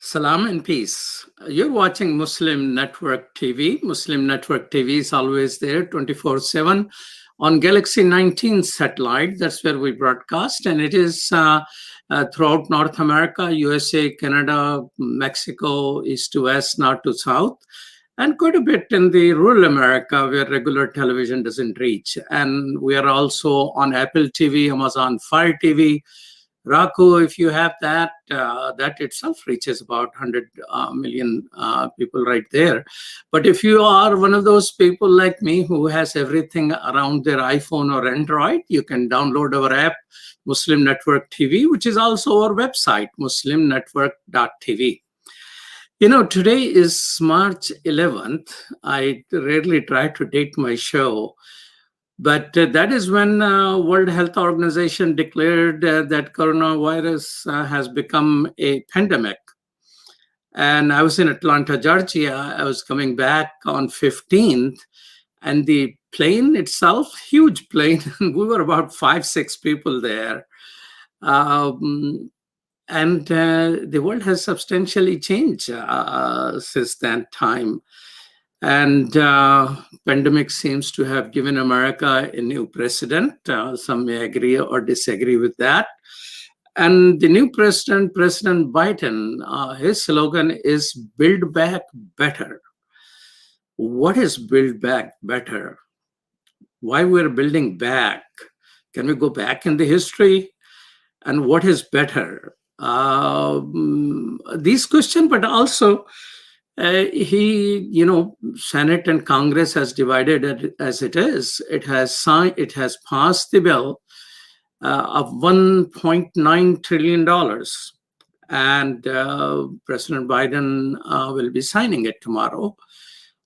Salam and peace. You're watching Muslim Network TV. Muslim Network TV is always there 24/7 on Galaxy 19 satellite. That's where we broadcast, and it is throughout North America, USA, Canada, Mexico, east to west, north to south, and quite a bit in the rural America where regular television doesn't reach. And we are also on Apple TV, Amazon Fire TV, Raku, if you have that, that itself reaches about 100 million people right there. But if you are one of those people like me who has everything around their iPhone or Android, you can download our app, Muslim Network TV, which is also our website, muslimnetwork.tv. You know, today is March 11th. I rarely try to date my show, but that is when World Health Organization declared that coronavirus has become a pandemic. And I was in Atlanta, Georgia. I was coming back on 15th, and the plane itself, huge plane, we were about 5-6 people there. And the world has substantially changed since that time. And pandemic seems to have given America a new president. Some may agree or disagree with that. And the new president, President Biden, his slogan is "Build Back Better." What is build back better? Why we're building back? Can we go back in the history? And what is better? These questions, but also Senate and Congress, as divided as it is, it has passed the bill of $1.9 trillion. And President Biden will be signing it tomorrow.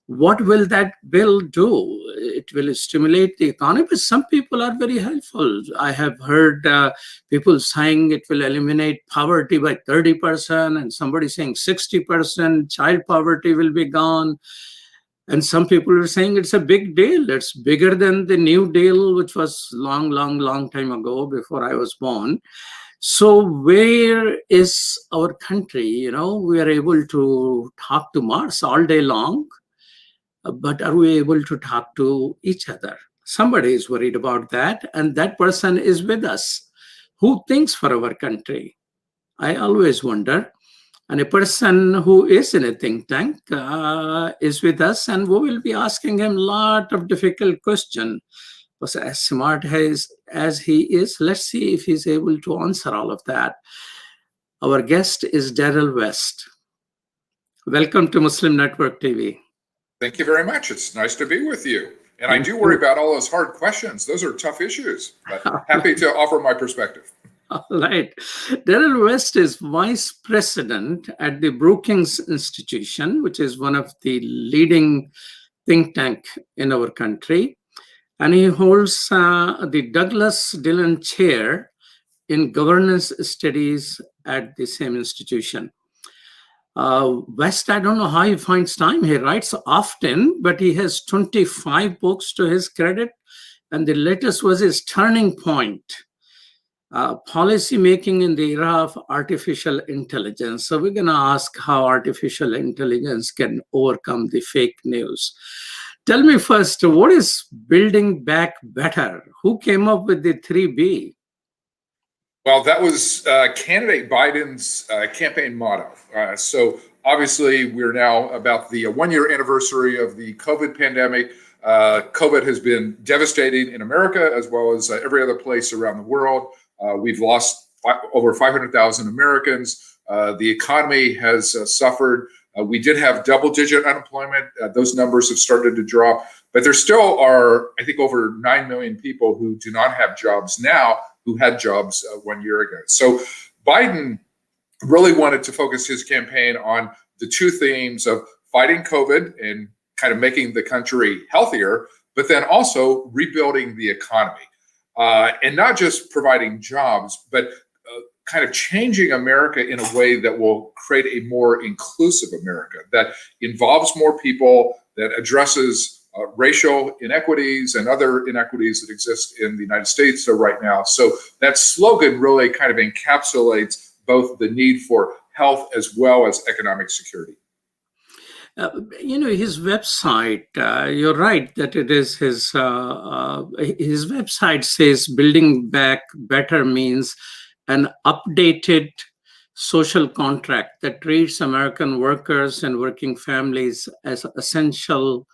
What will that bill do? It will stimulate the economy, but some people are very helpful. I have heard people saying it will eliminate poverty by 30%, and somebody saying 60%, child poverty will be gone. And some people are saying it's a big deal. It's bigger than the New Deal, which was long time ago, before I was born. So where is our country? You know, we are able to talk to Mars all day long, but are we able to talk to each other? Somebody is worried about that, and that person is with us. Who thinks for our country? I always wonder. And a person who is in a think tank is with us, and we will be asking him a lot of difficult questions. But as smart as he is, let's see if he's able to answer all of that. Our guest is Darrell M. Welcome to Muslim Network TV. Thank you very much. It's nice to be with you. And I do worry about all those hard questions. Those are tough issues, but happy to offer my perspective. All right. Darrell West is vice president at the Brookings Institution, which is one of the leading think tank in our country. And he holds the Douglas Dillon Chair in Governance Studies at the same institution. West, I don't know how he finds time. He writes often, but he has 25 books to his credit. And the latest was his Turning Point, Policy Making in the Era of Artificial Intelligence. So we're going to ask how artificial intelligence can overcome the fake news. Tell me first, what is Building Back Better? Who came up with the 3B? Well, that was candidate Biden's campaign motto. So obviously, we're now about the 1-year anniversary of the COVID pandemic. COVID has been devastating in America as well as every other place around the world. We've lost over 500,000 Americans. The economy has suffered. We did have double-digit unemployment. Those numbers have started to drop. But there still are, I think, over 9 million people who do not have jobs now who had jobs 1 year ago. So Biden really wanted to focus his campaign on the two themes of fighting COVID and kind of making the country healthier, but then also rebuilding the economy. And not just providing jobs, but kind of changing America in a way that will create a more inclusive America that involves more people, that addresses racial inequities and other inequities that exist in the United States right now. So that slogan really kind of encapsulates both the need for health, as well as economic security. His website, you're right that it is his website says building back better means an updated social contract that treats American workers and working families as essential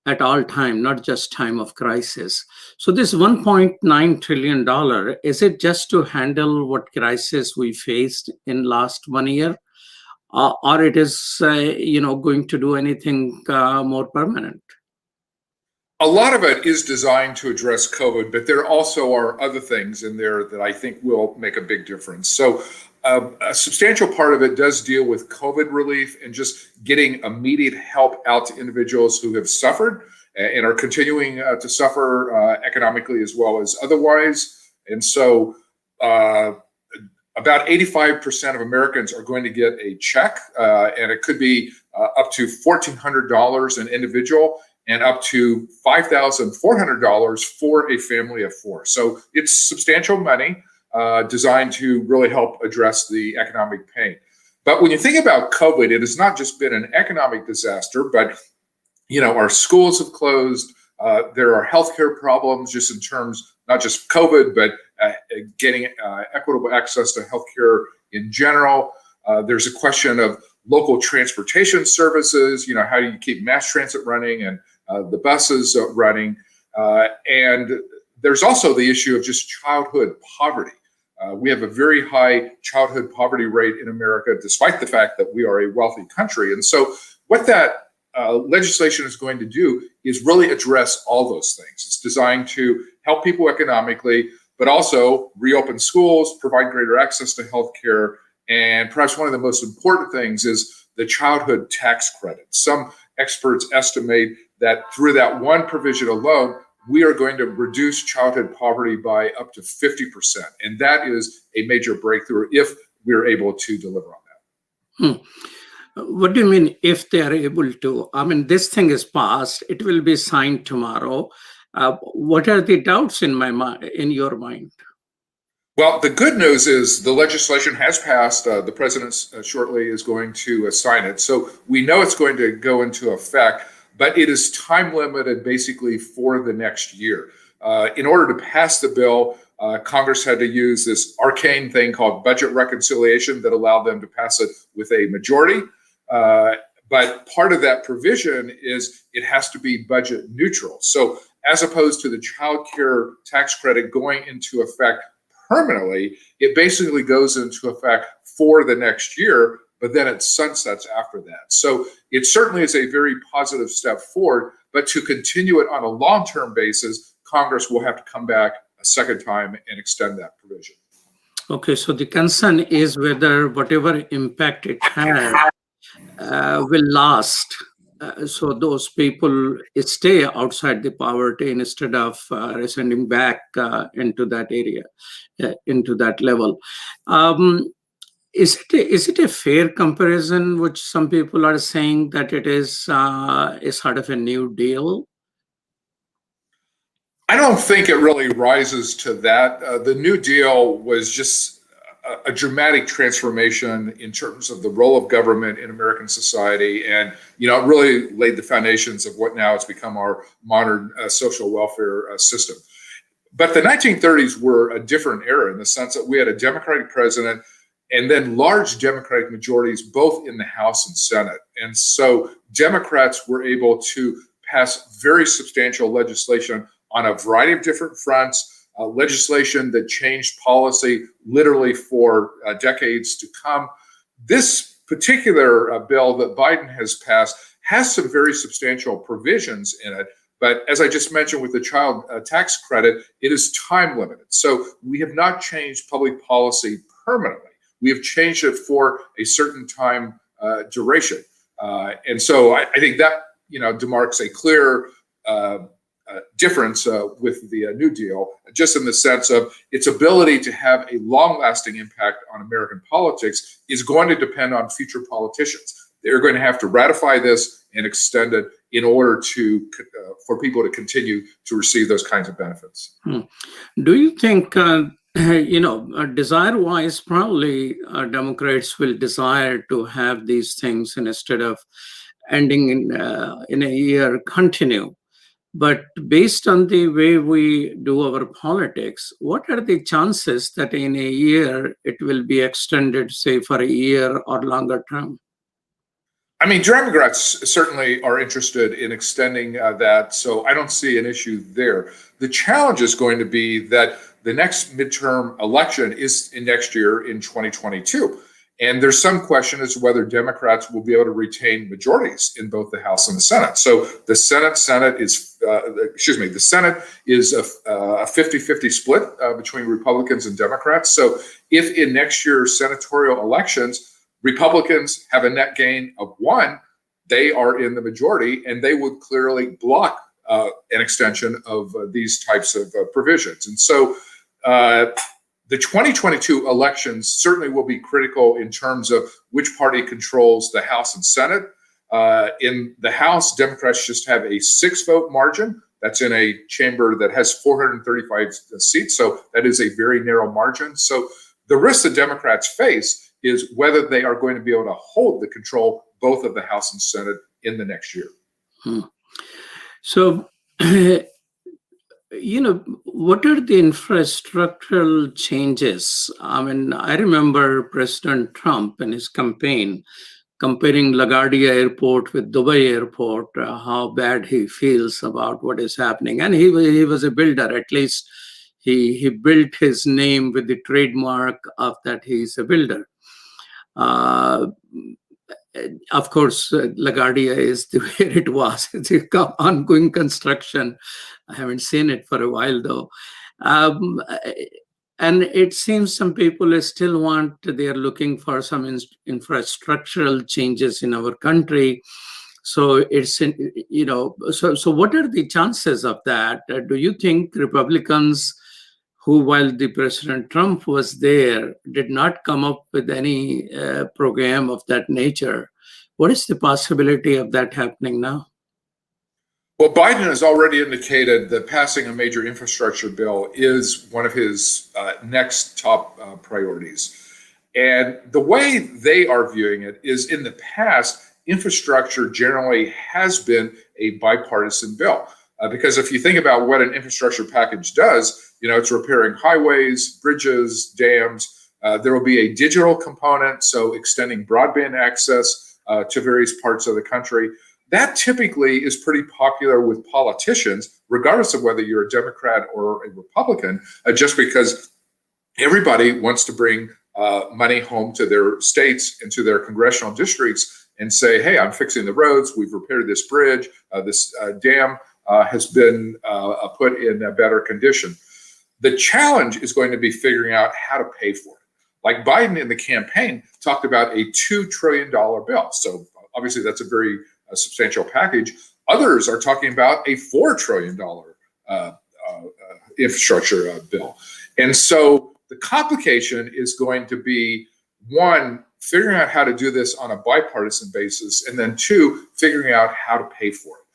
at all time, not just time of crisis. So this $1.9 trillion, is it just to handle what crisis we faced in last 1 year? Or it is, going to do anything more permanent? A lot of it is designed to address COVID, but there also are other things in there that I think will make a big difference. So a substantial part of it does deal with COVID relief and just getting immediate help out to individuals who have suffered and are continuing to suffer economically as well as otherwise. And so about 85% of Americans are going to get a check, and it could be up to $1,400 an individual and up to $5,400 for a family of four. So it's substantial money designed to really help address the economic pain. But when you think about COVID, it has not just been an economic disaster, but our schools have closed. There are healthcare problems just in terms, not just COVID, but getting equitable access to healthcare in general. There's a question of local transportation services. How do you keep mass transit running and the buses running? And there's also the issue of just childhood poverty. We have a very high childhood poverty rate in America, despite the fact that we are a wealthy country. And so what that legislation is going to do is really address all those things. It's designed to help people economically, but also reopen schools, provide greater access to healthcare, and perhaps one of the most important things is the childhood tax credit. Some experts estimate that through that one provision alone, we are going to reduce childhood poverty by up to 50%. And that is a major breakthrough if we're able to deliver on that. What do you mean if they are able to? I mean, this thing is passed. It will be signed tomorrow. What are the doubts in your mind? Well, the good news is the legislation has passed. The president shortly is going to sign it. So we know it's going to go into effect, but it is time limited basically for the next year. In order to pass the bill, Congress had to use this arcane thing called budget reconciliation that allowed them to pass it with a majority. But part of that provision is it has to be budget neutral. So as opposed to the child care tax credit going into effect permanently, it basically goes into effect for the next year, but then it sunsets after that. So it certainly is a very positive step forward, but to continue it on a long-term basis, Congress will have to come back a second time and extend that provision. Okay, so the concern is whether whatever impact it has will last. So those people stay outside the poverty instead of rescinding back into that area, into that level. Is it a fair comparison, which some people are saying that it is a sort of a new deal? I don't think it really rises to that. The New Deal was just a dramatic transformation in terms of the role of government in American society. And, it really laid the foundations of what now has become our modern social welfare system. But the 1930s were a different era in the sense that we had a Democratic president and then large Democratic majorities both in the House and Senate. And so Democrats were able to pass very substantial legislation on a variety of different fronts. Legislation that changed policy literally for decades to come. This particular bill that Biden has passed has some very substantial provisions in it, but as I just mentioned with the child tax credit, it is time limited. So we have not changed public policy permanently. We have changed it for a certain time duration. And so I think that, demarks a clear difference with the New Deal, just in the sense of its ability to have a long-lasting impact on American politics is going to depend on future politicians. They're going to have to ratify this and extend it in order for people to continue to receive those kinds of benefits. Do you think desire-wise, probably Democrats will desire to have these things instead of ending in a year continue. But based on the way we do our politics, what are the chances that in a year it will be extended, say, for a year or longer term? I mean, Democrats certainly are interested in extending that, so I don't see an issue there. The challenge is going to be that the next midterm election is in next year in 2022. And there's some question as to whether Democrats will be able to retain majorities in both the House and the Senate. So the Senate is a 50-50 split between Republicans and Democrats. So if in next year's senatorial elections, Republicans have a net gain of 1, they are in the majority, and they would clearly block an extension of these types of provisions. And so the 2022 elections certainly will be critical in terms of which party controls the House and Senate. In the House, Democrats just have a 6-vote margin. That's in a chamber that has 435 seats. So that is a very narrow margin. So the risk the Democrats face is whether they are going to be able to hold the control both of the House and Senate in the next year. So, what are the infrastructural changes? I mean, I remember President Trump in his campaign comparing LaGuardia Airport with Dubai Airport, how bad he feels about what is happening. And he was a builder, at least he built his name with the trademark of that he's a builder. Of course, LaGuardia is the way it was. It's an ongoing construction. I haven't seen it for a while, though. And it seems some people still they're looking for some infrastructural changes in our country. So so what are the chances of that? Do you think Republicans, who, while the President Trump was there, did not come up with any program of that nature? What is the possibility of that happening now? Well, Biden has already indicated that passing a major infrastructure bill is one of his next top priorities. And the way they are viewing it is, in the past, infrastructure generally has been a bipartisan bill. Because if you think about what an infrastructure package does, it's repairing highways, bridges, dams. There will be a digital component, so extending broadband access to various parts of the country. That typically is pretty popular with politicians, regardless of whether you're a Democrat or a Republican, just because everybody wants to bring money home to their states and to their congressional districts and say, hey, I'm fixing the roads, we've repaired this bridge, this dam has been put in a better condition. The challenge is going to be figuring out how to pay for it. Like Biden in the campaign talked about a $2 trillion bill. So obviously that's a very substantial package. Others are talking about a $4 trillion infrastructure bill. And so the complication is going to be, one, figuring out how to do this on a bipartisan basis, and then two, figuring out how to pay for it.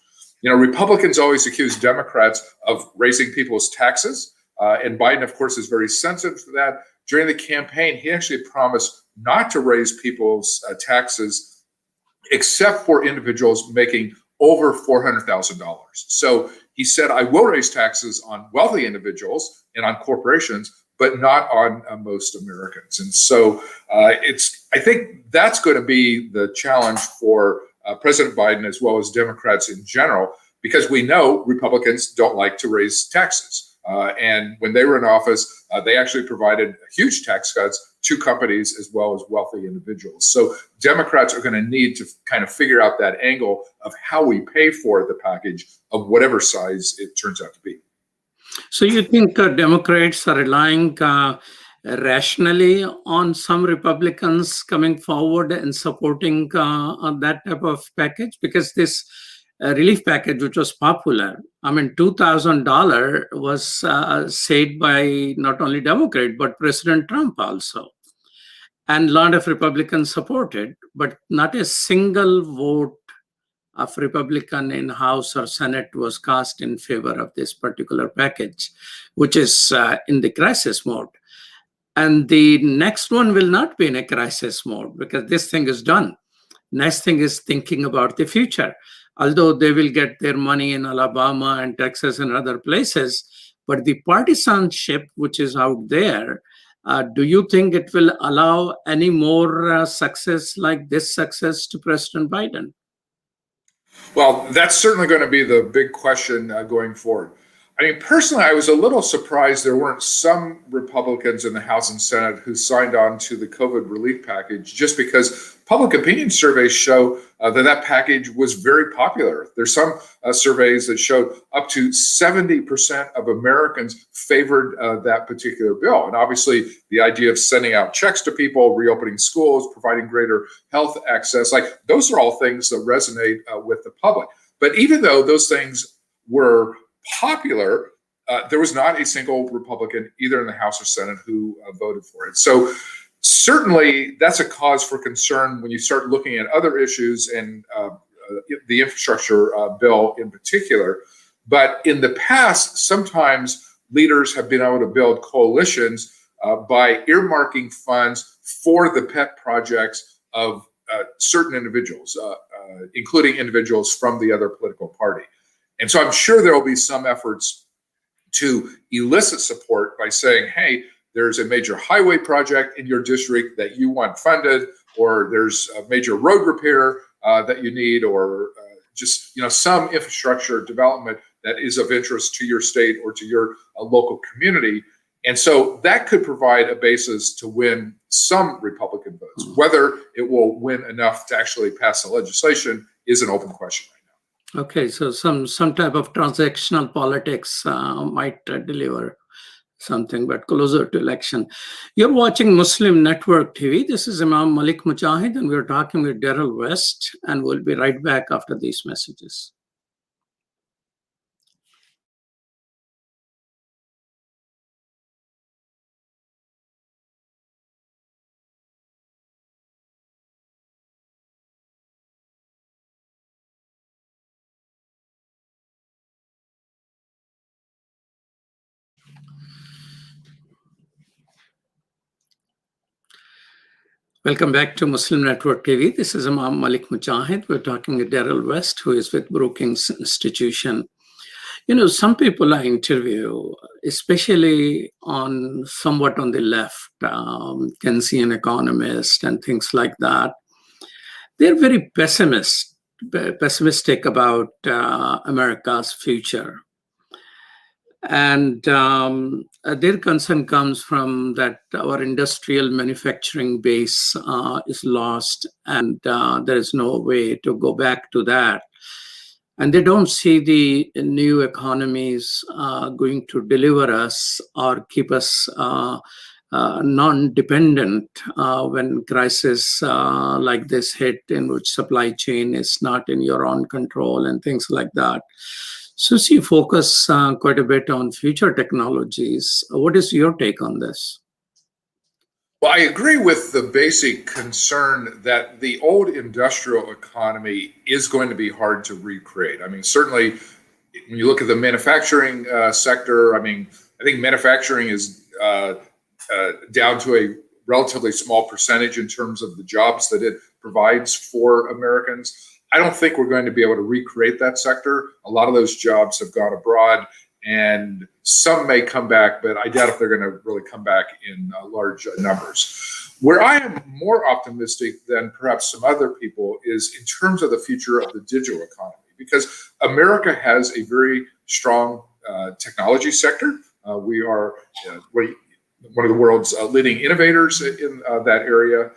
Republicans always accuse Democrats of raising people's taxes. And Biden, of course, is very sensitive to that. During the campaign, he actually promised not to raise people's taxes except for individuals making over $400,000. So he said, I will raise taxes on wealthy individuals and on corporations, but not on most Americans. And so I think that's going to be the challenge for President Biden as well as Democrats in general, because we know Republicans don't like to raise taxes. And when they were in office, they actually provided huge tax cuts to companies as well as wealthy individuals. So Democrats are going to need to kind of figure out that angle of how we pay for the package of whatever size it turns out to be. So you think Democrats are relying rationally on some Republicans coming forward and supporting on that type of package? Because this relief package, which was popular, I mean, $2,000 was said by not only Democrat, but President Trump also. And a lot of Republicans supported, but not a single vote of Republican in House or Senate was cast in favor of this particular package, which is in the crisis mode. And the next one will not be in a crisis mode because this thing is done. Next thing is thinking about the future. Although they will get their money in Alabama and Texas and other places, but the partisanship which is out there, do you think it will allow any more success like this success to President Biden? Well, that's certainly going to be the big question going forward. I mean, personally, I was a little surprised there weren't some Republicans in the House and Senate who signed on to the COVID relief package, just because public opinion surveys show that package was very popular. There's some surveys that showed up to 70% of Americans favored that particular bill. And obviously, the idea of sending out checks to people, reopening schools, providing greater health access, like those are all things that resonate with the public. But even though those things were popular, there was not a single Republican, either in the House or Senate, who voted for it. So certainly that's a cause for concern when you start looking at other issues and the infrastructure bill in particular. But in the past, sometimes leaders have been able to build coalitions by earmarking funds for the pet projects of certain individuals, including individuals from the other political party. And so I'm sure there will be some efforts to elicit support by saying, hey, there's a major highway project in your district that you want funded, or there's a major road repair that you need, or just some infrastructure development that is of interest to your state or to your local community. And so that could provide a basis to win some Republican votes. Whether it will win enough to actually pass the legislation is an open question right now. Okay, so some type of transactional politics might deliver something, but closer to election. You're watching Muslim Network TV. This is Imam Malik Mujahid, and we're talking with Darrell West, and we'll be right back after these messages. Welcome back to Muslim Network TV. This is Imam Malik Mujahid. We're talking with Darrell West, who is with Brookings Institution. Some people I interview, especially somewhat on the left, Keynesian economists and things like that, they're very pessimistic about America's future. And their concern comes from that our industrial manufacturing base is lost, and there is no way to go back to that. And they don't see the new economies going to deliver us or keep us non-dependent when crisis like this hit, in which supply chain is not in your own control and things like that. So you focus quite a bit on future technologies. What is your take on this? Well, I agree with the basic concern that the old industrial economy is going to be hard to recreate. I mean, certainly when you look at the manufacturing sector, I think manufacturing is down to a relatively small percentage in terms of the jobs that it provides for Americans. I don't think we're going to be able to recreate that sector. A lot of those jobs have gone abroad, and some may come back, but I doubt if they're going to really come back in large numbers. Where I am more optimistic than perhaps some other people is in terms of the future of the digital economy, because America has a very strong technology sector. We are one of the world's leading innovators in that area.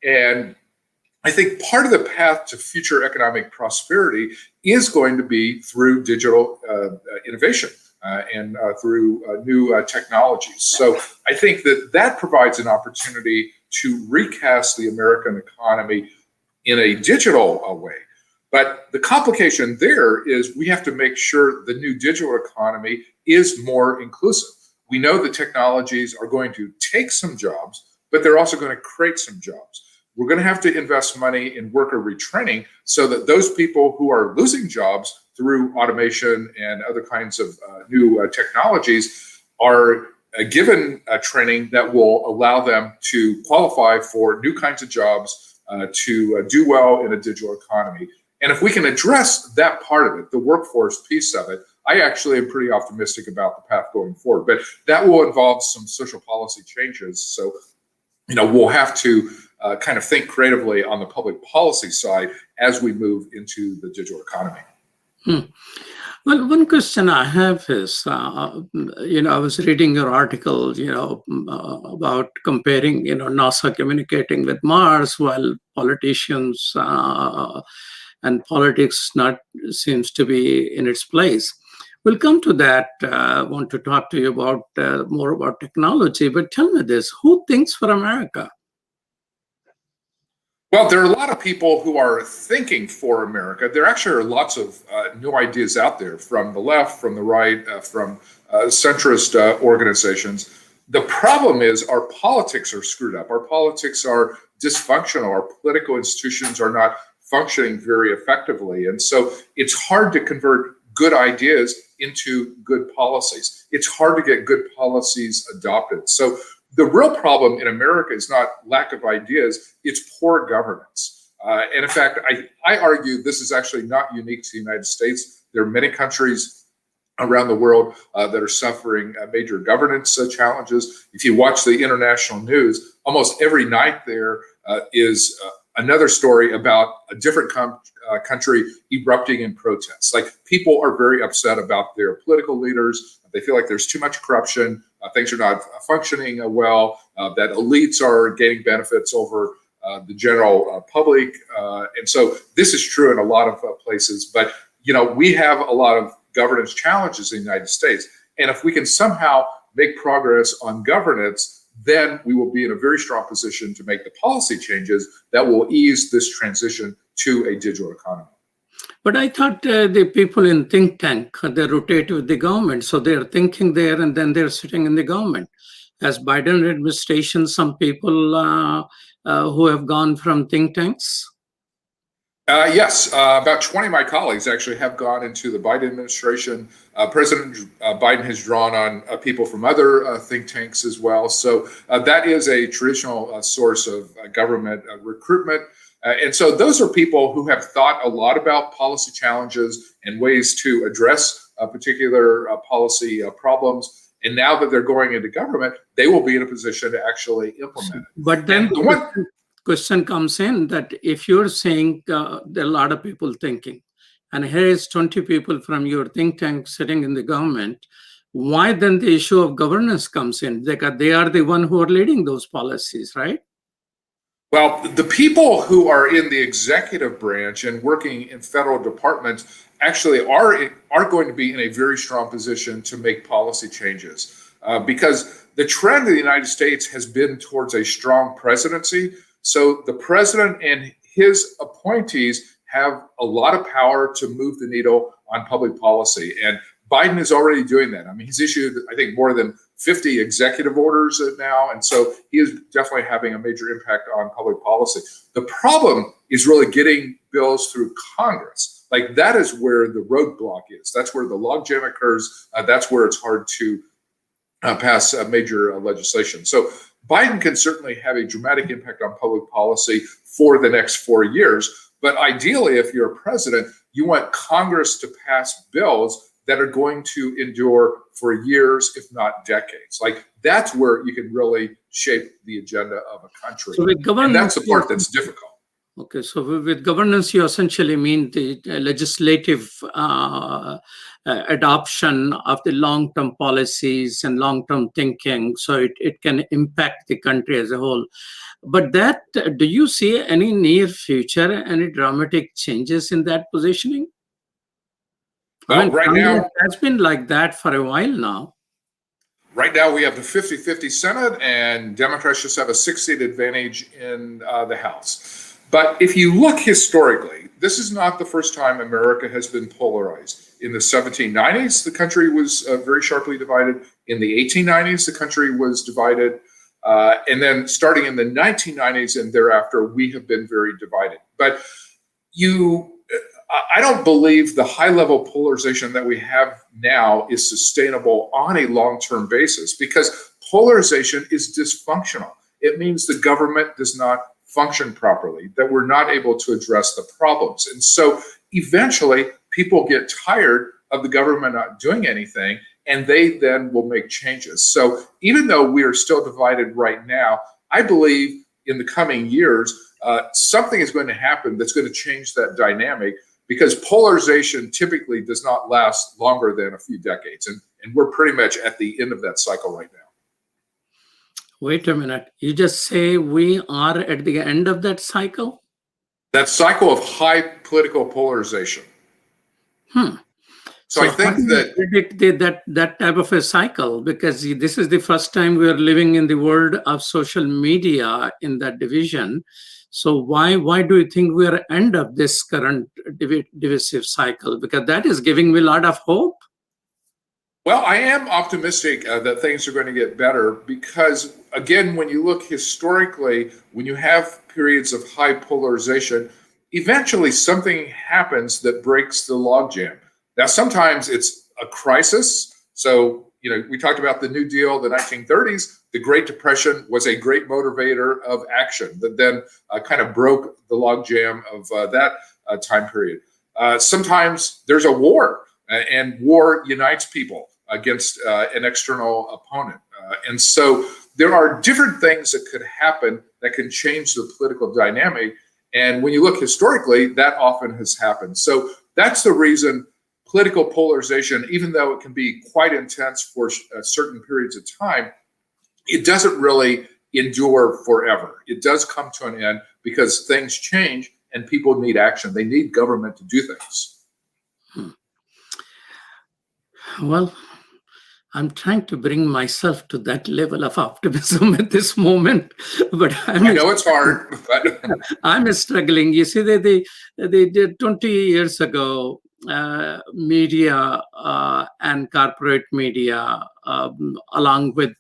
And I think part of the path to future economic prosperity is going to be through digital innovation and through new technologies. So I think that provides an opportunity to recast the American economy in a digital way. But the complication there is we have to make sure the new digital economy is more inclusive. We know the technologies are going to take some jobs, but they're also going to create some jobs. We're going to have to invest money in worker retraining so that those people who are losing jobs through automation and other kinds of new technologies are given training that will allow them to qualify for new kinds of jobs, to do well in a digital economy. And if we can address that part of it, the workforce piece of it, I actually am pretty optimistic about the path going forward. But that will involve some social policy changes. So, we'll have to kind of think creatively on the public policy side as we move into the digital economy. Well, one question I have is, I was reading your article, about comparing, NASA communicating with Mars while politicians and politics not seems to be in its place. We'll come to that. I want to talk to you about more about technology, but tell me this, who thinks for America? Well, there are a lot of people who are thinking for America. There actually are lots of new ideas out there from the left, from the right, from centrist organizations. The problem is our politics are screwed up. Our politics are dysfunctional. Our political institutions are not functioning very effectively. And so it's hard to convert good ideas into good policies. It's hard to get good policies adopted. So the real problem in America is not lack of ideas, it's poor governance. And in fact, I argue this is actually not unique to the United States. There are many countries around the world that are suffering major governance challenges. If you watch the international news, almost every night there is another story about a different country erupting in protests. Like, people are very upset about their political leaders. They feel like there's too much corruption. Things are not functioning well, that elites are gaining benefits over the general public. And so this is true in a lot of places. But, we have a lot of governance challenges in the United States. And if we can somehow make progress on governance, then we will be in a very strong position to make the policy changes that will ease this transition to a digital economy. But I thought the people in think tank, they rotate with the government. So they're thinking there and then they're sitting in the government. As Biden administration, some people who have gone from think tanks? Yes, about 20 of my colleagues actually have gone into the Biden administration. President Biden has drawn on people from other think tanks as well. So that is a traditional source of government recruitment. And so those are people who have thought a lot about policy challenges and ways to address particular policy problems. And now that they're going into government, they will be in a position to actually implement it. But then the question comes in that if you're saying there are a lot of people thinking, and here is 20 people from your think tank sitting in the government, why then the issue of governance comes in? Because they are the one who are leading those policies, right? Well, the people who are in the executive branch and working in federal departments actually are going to be in a very strong position to make policy changes because the trend in the United States has been towards a strong presidency. So the president and his appointees have a lot of power to move the needle on public policy. And Biden is already doing that. I mean, he's issued, I think, more than 50 executive orders now. And so he is definitely having a major impact on public policy. The problem is really getting bills through Congress. Like, that is where the roadblock is. That's where the logjam occurs. That's where it's hard to pass major legislation. So Biden can certainly have a dramatic impact on public policy for the next 4 years. But ideally, if you're a president, you want Congress to pass bills that are going to endure for years, if not decades. Like, that's where you can really shape the agenda of a country. So and that's the part that's difficult. Okay, so with governance, you essentially mean the legislative adoption of the long-term policies and long-term thinking, so it can impact the country as a whole. But that, do you see any near future, any dramatic changes in that positioning? Well, I mean, right now, it has been like that for a while now. Right now, we have the 50-50 Senate, and Democrats just have a 6-seat advantage in the House. But if you look historically, this is not the first time America has been polarized. In the 1790s, the country was very sharply divided. In the 1890s, the country was divided. And then starting in the 1990s and thereafter, we have been very divided. But I don't believe the high-level polarization that we have now is sustainable on a long-term basis, because polarization is dysfunctional. It means the government does not function properly, that we're not able to address the problems. And so eventually people get tired of the government not doing anything, and they then will make changes. So even though we are still divided right now, I believe in the coming years, something is going to happen that's going to change that dynamic, because polarization typically does not last longer than a few decades. And we're pretty much at the end of that cycle right now. Wait a minute. You just say we are at the end of that cycle? That cycle of high political polarization. So I think that predict that type of a cycle, because this is the first time we are living in the world of social media in that division. So why do you think we are at the end of this current divisive cycle? Because that is giving me a lot of hope. Well, I am optimistic that things are going to get better, because, again, when you look historically, when you have periods of high polarization, eventually something happens that breaks the logjam. Now, sometimes it's a crisis. So, we talked about the New Deal, the 1930s. The Great Depression was a great motivator of action that then kind of broke the logjam of that time period. Sometimes there's a war, and war unites people against an external opponent. And so there are different things that could happen that can change the political dynamic. And when you look historically, that often has happened. So that's the reason political polarization, even though it can be quite intense for certain periods of time, it doesn't really endure forever. It does come to an end because things change and people need action. They need government to do things. Well, I'm trying to bring myself to that level of optimism at this moment, but I know it's hard. But I'm struggling. You see, they did 20 years ago, media and corporate media, along with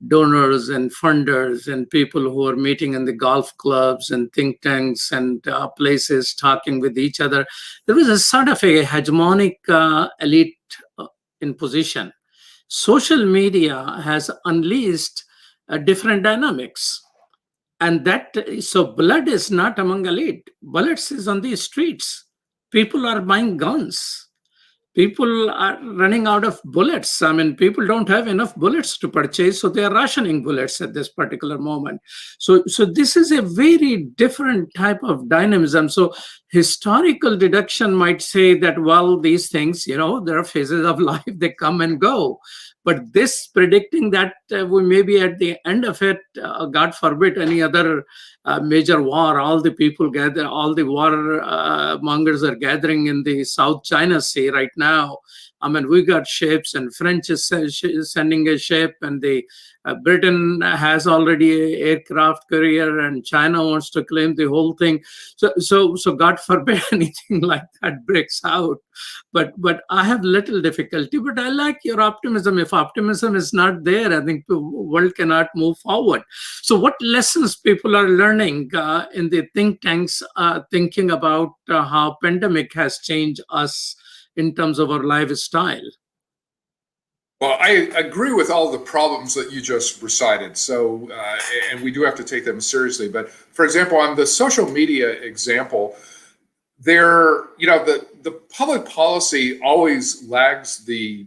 donors and funders and people who are meeting in the golf clubs and think tanks and places talking with each other, there was a sort of a hegemonic elite in position. Social media has unleashed different dynamics. And so blood is not among elite. Bullets is on the streets. People are buying guns. People are running out of bullets. I mean, people don't have enough bullets to purchase, so they are rationing bullets at this particular moment. So this is a very different type of dynamism. So historical deduction might say that, well, these things, there are phases of life, they come and go. But this predicting that we may be at the end of it, God forbid any other major war, all the people gather, all the war mongers are gathering in the South China Sea right now. I mean, we got ships, and French is sending a ship, and the Britain has already an aircraft carrier, and China wants to claim the whole thing. So God forbid anything like that breaks out. But I have little difficulty. But I like your optimism. If optimism is not there, I think the world cannot move forward. So what lessons people are learning in the think tanks, thinking about how pandemic has changed us in terms of our lifestyle? Well, I agree with all the problems that you just recited. So, and we do have to take them seriously. But for example, on the social media example, the public policy always lags the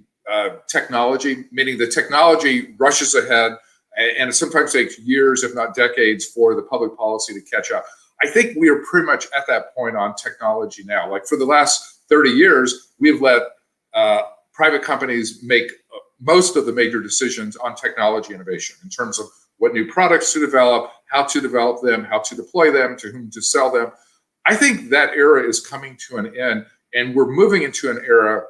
technology, meaning the technology rushes ahead, and it sometimes takes years, if not decades, for the public policy to catch up. I think we are pretty much at that point on technology now. Like for the last 30 years, we've let private companies make most of the major decisions on technology innovation in terms of what new products to develop, how to develop them, how to deploy them, to whom to sell them. I think that era is coming to an end, and we're moving into an era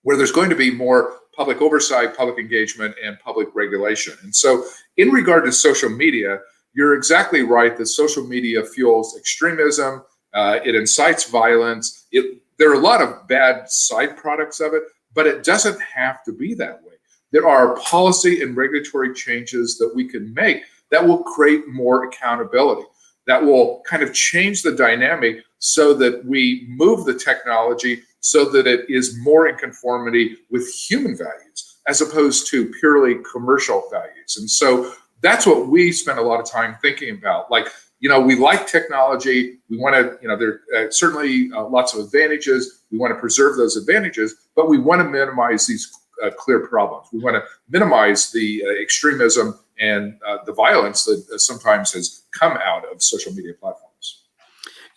where there's going to be more public oversight, public engagement, and public regulation. And so in regard to social media, you're exactly right that social media fuels extremism, it incites violence. There are a lot of bad side products of it, but it doesn't have to be that way. There are policy and regulatory changes that we can make that will create more accountability. that will kind of change the dynamic so that we move the technology so that it is more in conformity with human values as opposed to purely commercial values. And so that's what we spend a lot of time thinking about. Like, we like technology. We want to, there are certainly lots of advantages. We want to preserve those advantages, but we want to minimize these clear problems. We want to minimize the extremism and the violence that sometimes has come out of social media platforms.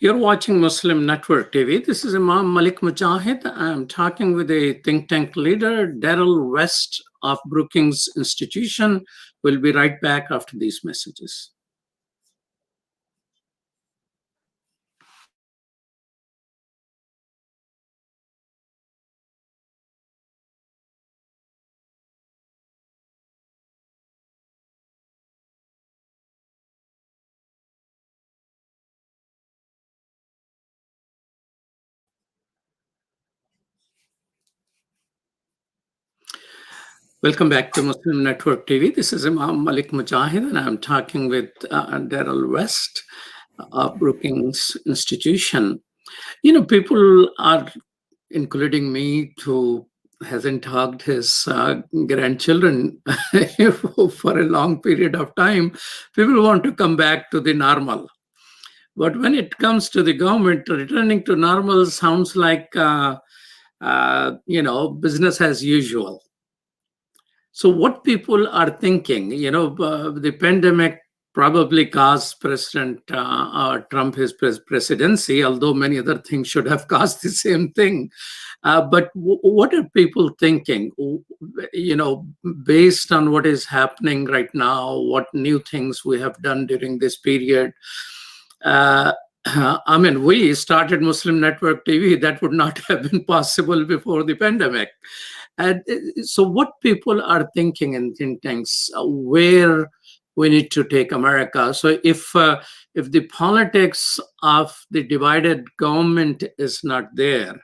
You're watching Muslim Network TV. This is Imam Malik Mujahid. I'm talking with a think tank leader, Darrell West of Brookings Institution. We'll be right back after these messages. Welcome back to Muslim Network TV. This is Imam Malik Mujahid, and I'm talking with Darrell West of Brookings Institution. People are, including me, who hasn't hugged his grandchildren for a long period of time. People want to come back to the normal. But when it comes to the government, returning to normal sounds like, business as usual. So what people are thinking, the pandemic probably caused President Trump his presidency, although many other things should have caused the same thing. But what are people thinking, based on what is happening right now, what new things we have done during this period? We started Muslim Network TV. That would not have been possible before the pandemic. And so what people are thinking in think tanks, where we need to take America. So if the politics of the divided government is not there,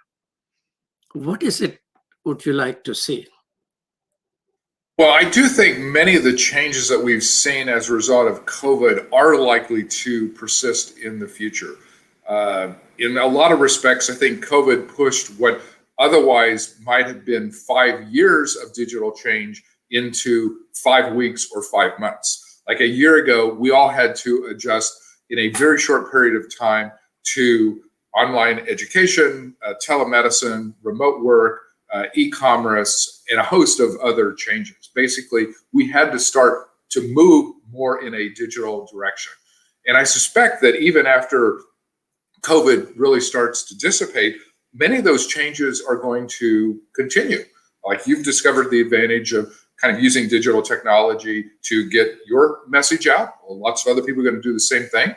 what is it would you like to see? Well, I do think many of the changes that we've seen as a result of COVID are likely to persist in the future. In a lot of respects, I think COVID pushed what otherwise might have been 5 years of digital change into 5 weeks or 5 months. Like a year ago, we all had to adjust in a very short period of time to online education, telemedicine, remote work, e-commerce, and a host of other changes. Basically, we had to start to move more in a digital direction. And I suspect that even after COVID really starts to dissipate, many of those changes are going to continue. Like you've discovered the advantage of kind of using digital technology to get your message out. Well, lots of other people are going to do the same thing.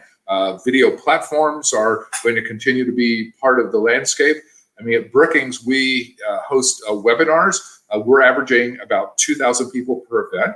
Video platforms are going to continue to be part of the landscape. I mean, at Brookings, we host webinars. We're averaging about 2,000 people per event.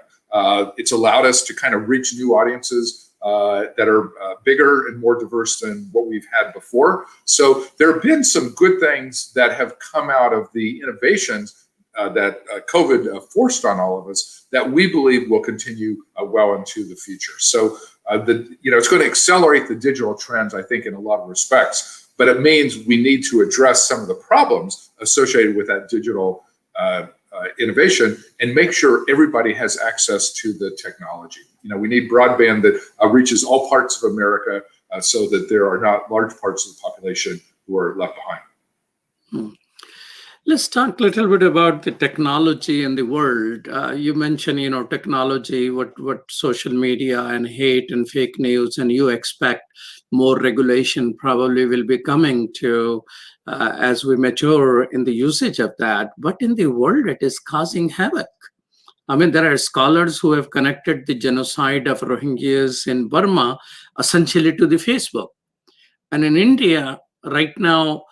It's allowed us to kind of reach new audiences that are bigger and more diverse than what we've had before. So there have been some good things that have come out of the innovations that COVID forced on all of us that we believe will continue well into the future. So it's going to accelerate the digital trends, I think, in a lot of respects. But it means we need to address some of the problems associated with that digital innovation and make sure everybody has access to the technology. We need broadband that reaches all parts of America so that there are not large parts of the population who are left behind. Let's talk a little bit about the technology in the world. You mentioned, technology, what social media and hate and fake news, and you expect more regulation probably will be coming to as we mature in the usage of that. But in the world, it is causing havoc. I mean, there are scholars who have connected the genocide of Rohingyas in Burma essentially to the Facebook. And in India, right now,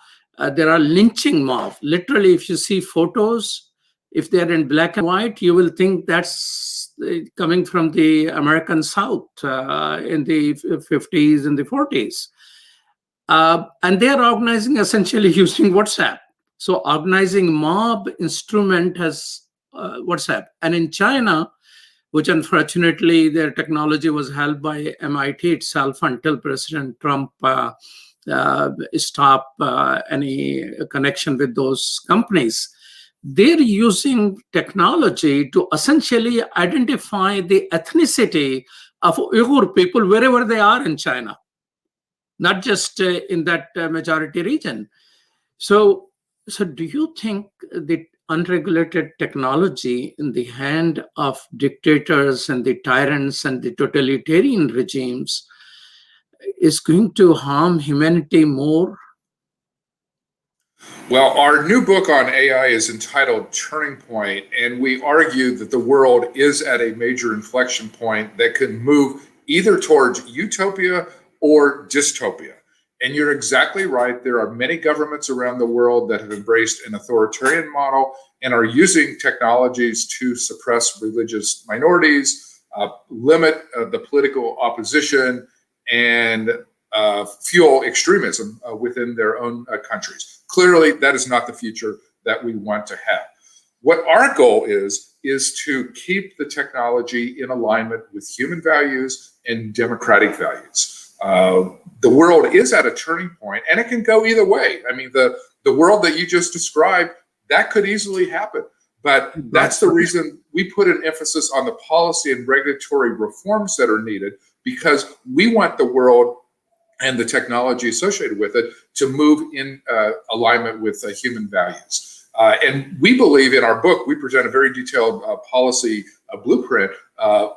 there are lynching mobs. Literally, if you see photos, if they're in black and white, you will think that's coming from the American South in the 50s and the 40s. And they are organizing essentially using WhatsApp. So organizing mob instrument has WhatsApp. And in China, which unfortunately their technology was held by MIT itself until President Trump stopped any connection with those companies. They're using technology to essentially identify the ethnicity of Uyghur people wherever they are in China, not just in that majority region. So do you think the unregulated technology in the hand of dictators and the tyrants and the totalitarian regimes is going to harm humanity more? Well, our new book on AI is entitled Turning Point, and we argue that the world is at a major inflection point that can move either towards utopia or dystopia. And you're exactly right. There are many governments around the world that have embraced an authoritarian model and are using technologies to suppress religious minorities, limit the political opposition, and fuel extremism within their own countries. Clearly, that is not the future that we want to have. What our goal is to keep the technology in alignment with human values and democratic values. The world is at a turning point, and it can go either way. I mean, the world that you just described, that could easily happen. But that's the reason we put an emphasis on the policy and regulatory reforms that are needed, because we want the world and the technology associated with it to move in alignment with human values. And we believe in our book, we present a very detailed policy blueprint of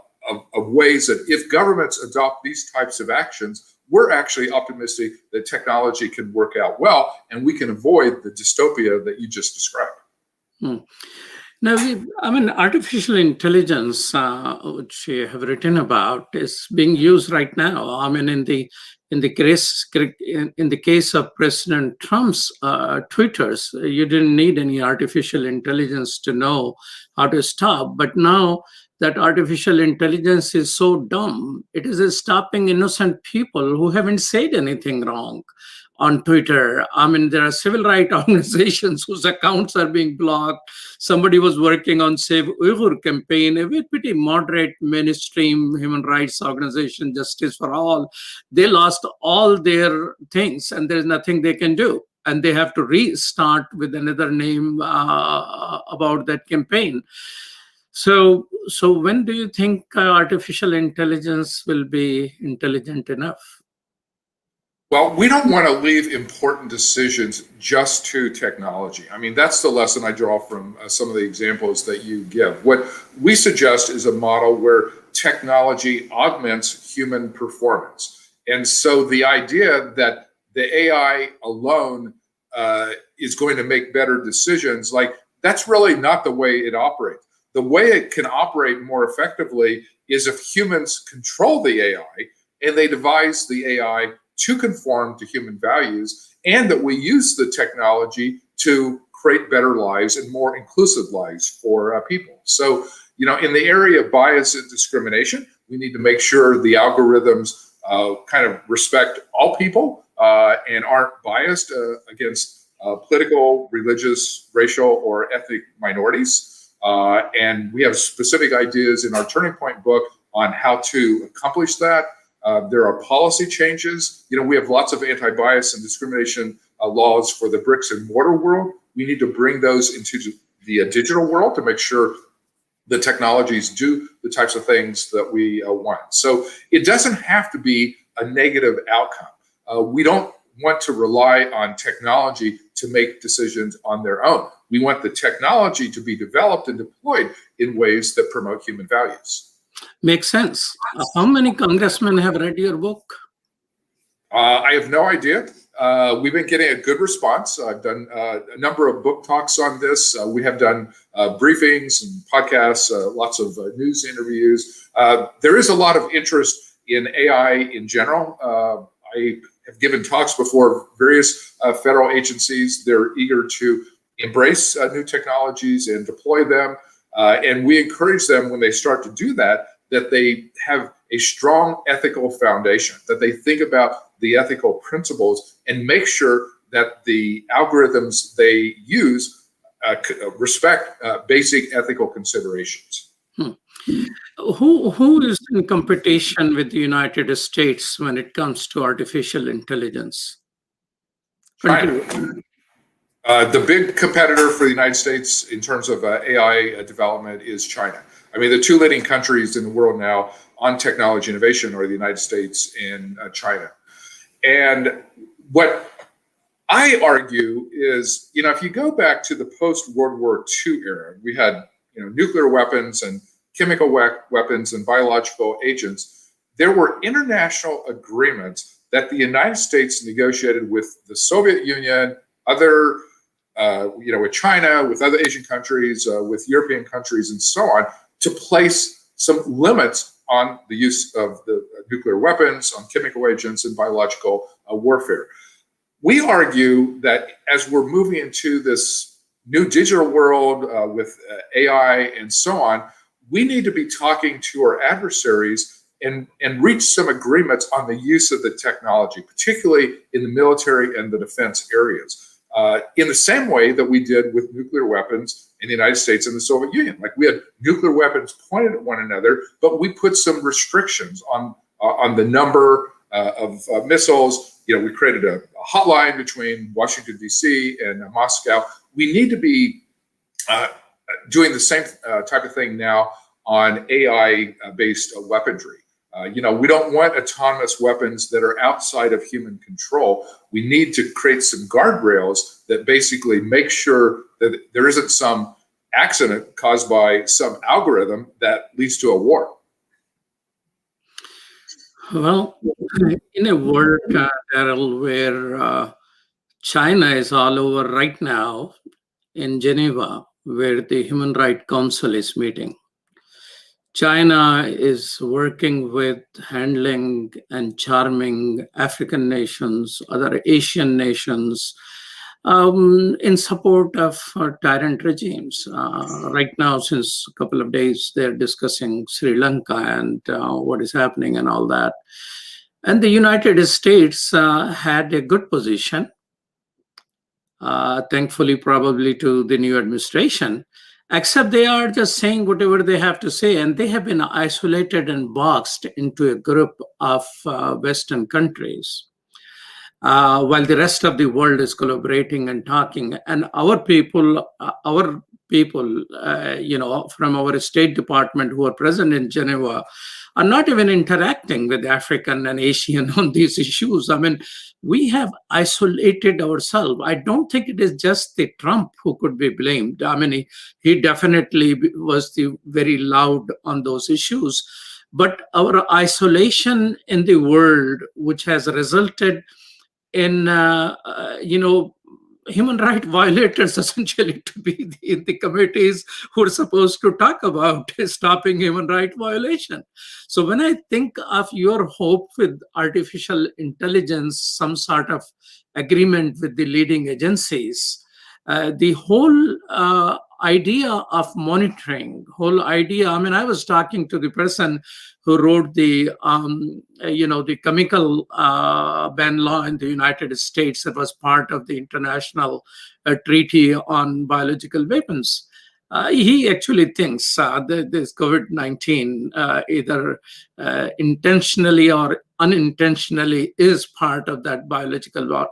ways that if governments adopt these types of actions, we're actually optimistic that technology can work out well and we can avoid the dystopia that you just described. Now, artificial intelligence, which you have written about, is being used right now. I mean, in the case of President Trump's Twitters, you didn't need any artificial intelligence to know how to stop. But now that artificial intelligence is so dumb, it is stopping innocent people who haven't said anything wrong on Twitter. I mean, there are civil rights organizations whose accounts are being blocked. Somebody was working on Save Uyghur campaign, a pretty moderate mainstream human rights organization, Justice for All. They lost all their things and there's nothing they can do. And they have to restart with another name about that campaign. So when do you think artificial intelligence will be intelligent enough? Well, we don't want to leave important decisions just to technology. I mean, that's the lesson I draw from some of the examples that you give. What we suggest is a model where technology augments human performance. And so the idea that the AI alone is going to make better decisions, that's really not the way it operates. The way it can operate more effectively is if humans control the AI and they devise the AI to conform to human values, and that we use the technology to create better lives and more inclusive lives for people. So, in the area of bias and discrimination, we need to make sure the algorithms kind of respect all people and aren't biased against political, religious, racial, or ethnic minorities. And we have specific ideas in our Turning Point book on how to accomplish that. There are policy changes. We have lots of anti-bias and discrimination laws for the bricks and mortar world. We need to bring those into the digital world to make sure the technologies do the types of things that we want. So it doesn't have to be a negative outcome. We don't want to rely on technology to make decisions on their own. We want the technology to be developed and deployed in ways that promote human values. Makes sense. How many congressmen have read your book? I have no idea. We've been getting a good response. I've done a number of book talks on this. We have done briefings and podcasts, lots of news interviews. There is a lot of interest in AI in general. I have given talks before various federal agencies. They're eager to embrace new technologies and deploy them. And we encourage them when they start to do that they have a strong ethical foundation, that they think about the ethical principles and make sure that the algorithms they use respect basic ethical considerations. Who is in competition with the United States when it comes to artificial intelligence? China. Continue. The big competitor for the United States in terms of AI development is China. I mean, the two leading countries in the world now on technology innovation are the United States and China. And what I argue is, if you go back to the post-World War II era, we had, nuclear weapons and chemical weapons and biological agents. There were international agreements that the United States negotiated with the Soviet Union, other, with China, with other Asian countries, with European countries, and so on, to place some limits on the use of the nuclear weapons, on chemical agents, and biological warfare. We argue that as we're moving into this new digital world with AI and so on, we need to be talking to our adversaries and reach some agreements on the use of the technology, particularly in the military and the defense areas, in the same way that we did with nuclear weapons in the United States and the Soviet Union. Like, we had nuclear weapons pointed at one another, but we put some restrictions on the number of missiles. We created a hotline between Washington, D.C. and Moscow. We need to be doing the same type of thing now on AI-based weaponry. We don't want autonomous weapons that are outside of human control. We need to create some guardrails that basically make sure that there isn't some accident caused by some algorithm that leads to a war. Well, in a world, Darrell, where China is all over right now in Geneva, where the Human Rights Council is meeting, China is working with handling and charming African nations, other Asian nations, in support of tyrant regimes. Right now, since a couple of days, they're discussing Sri Lanka and what is happening and all that. And the United States had a good position, thankfully, probably to the new administration, except they are just saying whatever they have to say, and they have been isolated and boxed into a group of Western countries. While the rest of the world is collaborating and talking, and our people, from our State Department who are present in Geneva are not even interacting with African and Asian on these issues. I mean, we have isolated ourselves. I don't think it is just the Trump who could be blamed. I mean, he definitely was very loud on those issues. But our isolation in the world, which has resulted in human rights violators essentially to be in the committees who are supposed to talk about stopping human rights violation. So when I think of your hope with artificial intelligence, some sort of agreement with the leading agencies, the whole idea of monitoring, whole idea, I mean, I was talking to the person who wrote the chemical ban law in the United States that was part of the international treaty on biological weapons. He actually thinks this COVID-19 either intentionally or unintentionally is part of that biological,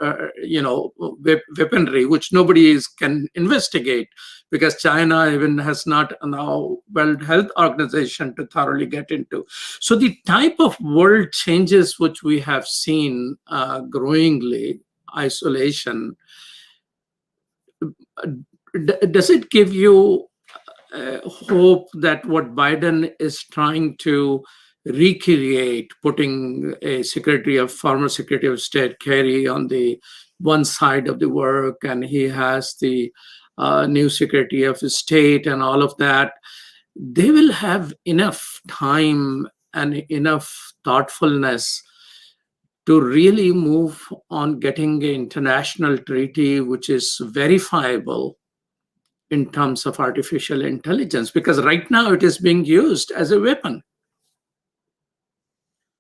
weaponry, which nobody can investigate, because China even has not now World Health Organization to thoroughly get into. So the type of world changes which we have seen growingly, isolation, does it give you hope that what Biden is trying to recreate, putting a former Secretary of State Kerry on the one side of the work, and he has the new Secretary of State and all of that, they will have enough time and enough thoughtfulness to really move on getting an international treaty which is verifiable in terms of artificial intelligence, because right now it is being used as a weapon.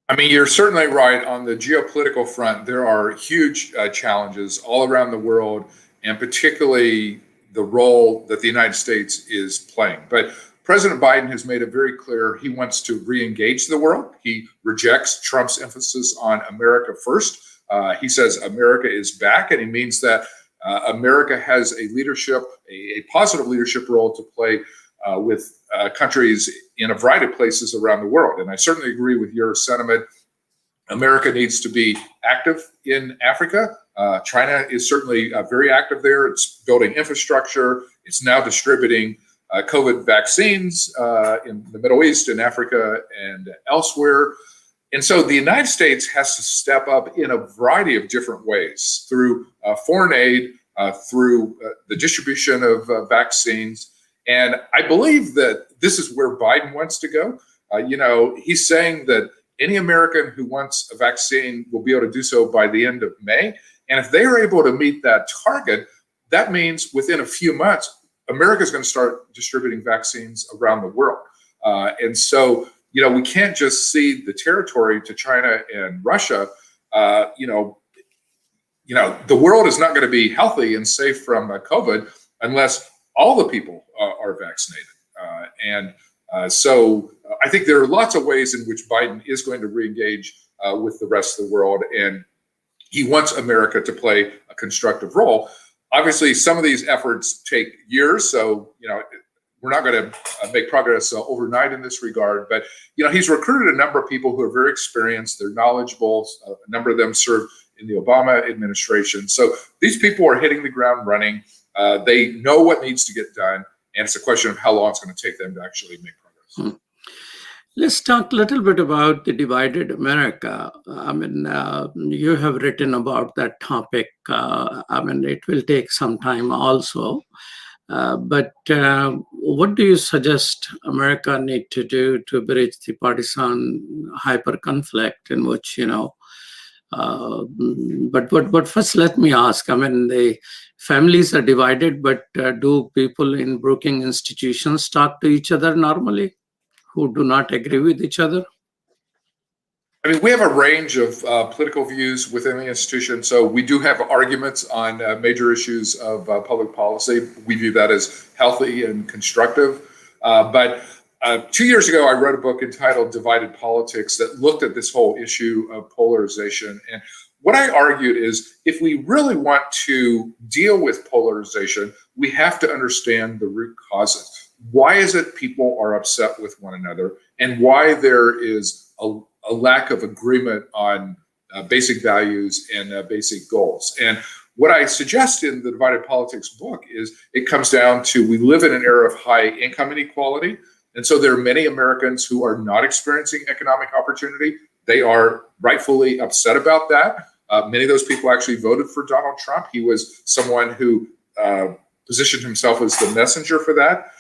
I mean, you're certainly right. On the geopolitical front, there are huge challenges all around the world, and particularly the role that the United States is playing. But President Biden has made it very clear he wants to re-engage the world. He rejects Trump's emphasis on America first. He says America is back, and he means that America has a positive leadership role to play with countries in a variety of places around the world. And I certainly agree with your sentiment. America needs to be active in Africa. China is certainly very active there. It's building infrastructure. It's now distributing COVID vaccines in the Middle East and Africa and elsewhere. And so the United States has to step up in a variety of different ways through foreign aid, through the distribution of vaccines. And I believe that this is where Biden wants to go. He's saying that any American who wants a vaccine will be able to do so by the end of May. And if they are able to meet that target, that means within a few months, America is going to start distributing vaccines around the world. And so, we can't just cede the territory to China and Russia. The world is not going to be healthy and safe from COVID unless all the people are vaccinated. So I think there are lots of ways in which Biden is going to re-engage with the rest of the world, and he wants America to play a constructive role. Obviously, some of these efforts take years, so we're not going to make progress overnight in this regard. But he's recruited a number of people who are very experienced. They're knowledgeable. A number of them served in the Obama administration. So these people are hitting the ground running. They know what needs to get done, and it's a question of how long it's going to take them to actually make progress. Let's talk a little bit about the divided America. You have written about that topic. It will take some time also. But what do you suggest America need to do to bridge the partisan hyper conflict in which, but first let me ask, the families are divided, but do people in Brookings institutions talk to each other normally who do not agree with each other? We have a range of political views within the institution. So we do have arguments on major issues of public policy. We view that as healthy and constructive. But 2 years ago, I wrote a book entitled Divided Politics that looked at this whole issue of polarization. And what I argued is if we really want to deal with polarization, we have to understand the root causes. Why is it people are upset with one another, and why there is a lack of agreement on basic values and basic goals? And what I suggest in the Divided Politics book is it comes down to we live in an era of high income inequality. And so there are many Americans who are not experiencing economic opportunity. They are rightfully upset about that. Many of those people actually voted for Donald Trump. He was someone who positioned himself as the messenger for that.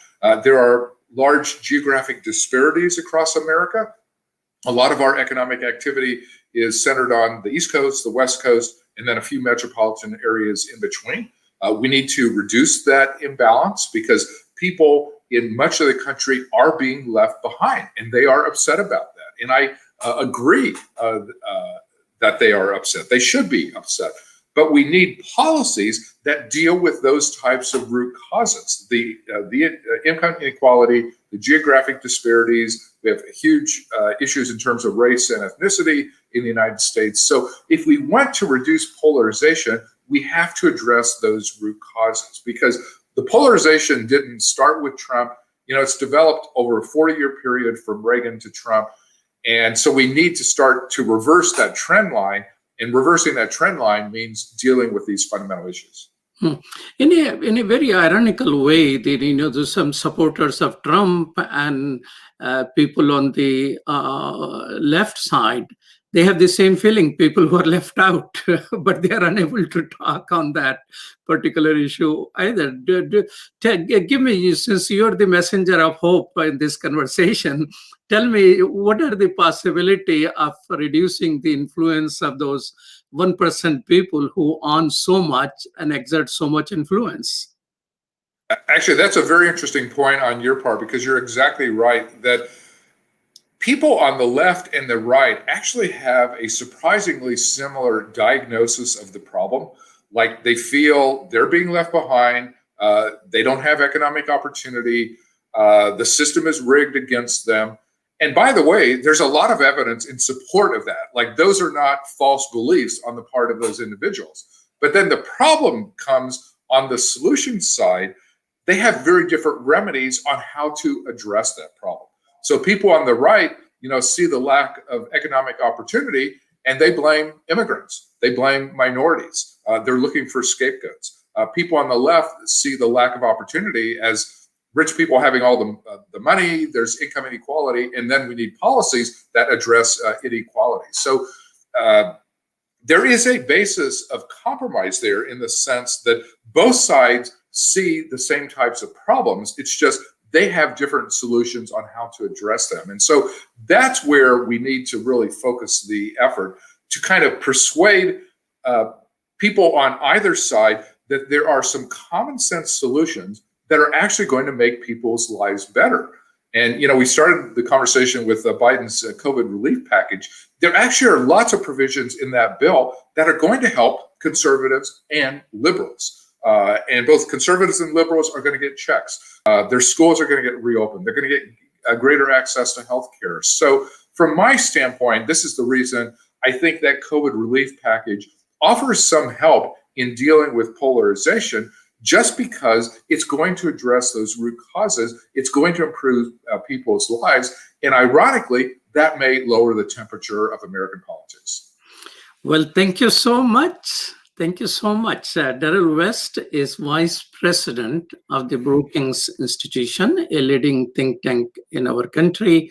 There are large geographic disparities across America. A lot of our economic activity is centered on the East Coast, the West Coast, and then a few metropolitan areas in between. We need to reduce that imbalance because people in much of the country are being left behind, and they are upset about that. And I agree that they are upset. They should be upset. But we need policies that deal with those types of root causes, the income inequality, the geographic disparities. We have huge issues in terms of race and ethnicity in the United States. So if we want to reduce polarization, we have to address those root causes, because the polarization didn't start with Trump. It's developed over a 40-year period from Reagan to Trump. And so we need to start to reverse that trend line. And reversing that trend line means dealing with these fundamental issues. In a very ironical way, there's some supporters of Trump and people on the left side. They have the same feeling, people who are left out, but they are unable to talk on that particular issue either. Give me, since you're the messenger of hope in this conversation, tell me, what are the possibility of reducing the influence of those 1% people who own so much and exert so much influence? Actually, that's a very interesting point on your part, because you're exactly right that people on the left and the right actually have a surprisingly similar diagnosis of the problem. Like, they feel they're being left behind. They don't have economic opportunity. The system is rigged against them. And by the way, there's a lot of evidence in support of that. Like, those are not false beliefs on the part of those individuals. But then the problem comes on the solution side. They have very different remedies on how to address that problem. So people on the right, see the lack of economic opportunity, and they blame immigrants. They blame minorities. They're looking for scapegoats. People on the left see the lack of opportunity as rich people having all the money, there's income inequality, and then we need policies that address inequality. So there is a basis of compromise there, in the sense that both sides see the same types of problems. It's just they have different solutions on how to address them. And so that's where we need to really focus the effort, to kind of persuade people on either side that there are some common sense solutions that are actually going to make people's lives better. And, we started the conversation with Biden's COVID relief package. There actually are lots of provisions in that bill that are going to help conservatives and liberals. And both conservatives and liberals are going to get checks. Their schools are going to get reopened. They're going to get greater access to health care. So from my standpoint, this is the reason I think that COVID relief package offers some help in dealing with polarization, just because it's going to address those root causes. It's going to improve people's lives. And ironically, that may lower the temperature of American politics. Well, thank you so much. Thank you so much. Darrell West is Vice President of the Brookings Institution, a leading think tank in our country,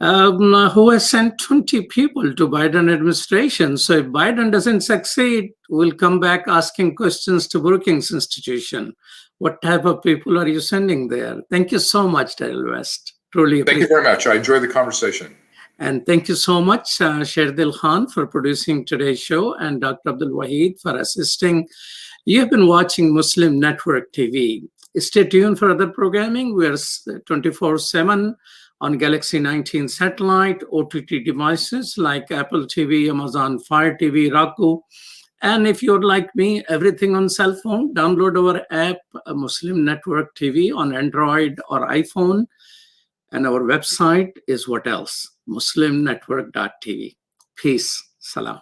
who has sent 20 people to Biden administration. So if Biden doesn't succeed, we'll come back asking questions to Brookings Institution. What type of people are you sending there? Thank you so much, Darrell West. Truly appreciate it. Thank you very much. I enjoyed the conversation. And thank you so much, Sherdil Khan, for producing today's show, and Dr. Abdul Wahid for assisting. You have been watching Muslim Network TV. Stay tuned for other programming. We are 24/7 on Galaxy 19 satellite, OTT devices like Apple TV, Amazon Fire TV, Roku. And if you're like me, everything on cell phone, download our app, Muslim Network TV, on Android or iPhone. And our website is what else? muslimnetwork.tv. Peace. Salam.